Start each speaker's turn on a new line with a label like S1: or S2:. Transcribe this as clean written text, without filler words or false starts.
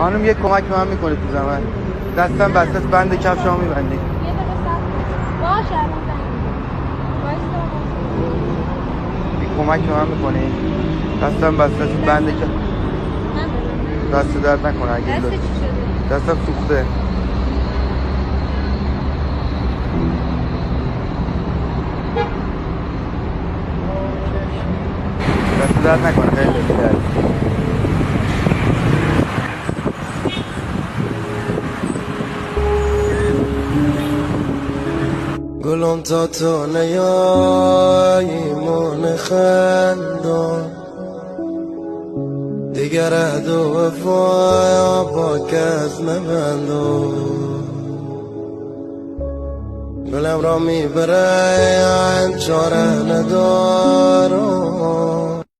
S1: خانم یه کمک به من میکنه تو زمان دستم بسته است بند کفشامو میبندی.
S2: یه دقیقه صبر باشه الان
S1: یه کمک به من میکنی؟ دستم بسته است بند کفش. دست درد نکنه اگه
S2: دست چی شده؟
S1: دستم سوخته. دست درد نکنه خیلی درد.
S3: گلم تا تو نیایی من خندم دیگر عهد و وفا با کس مبندم گلم را میبره چاره ندارم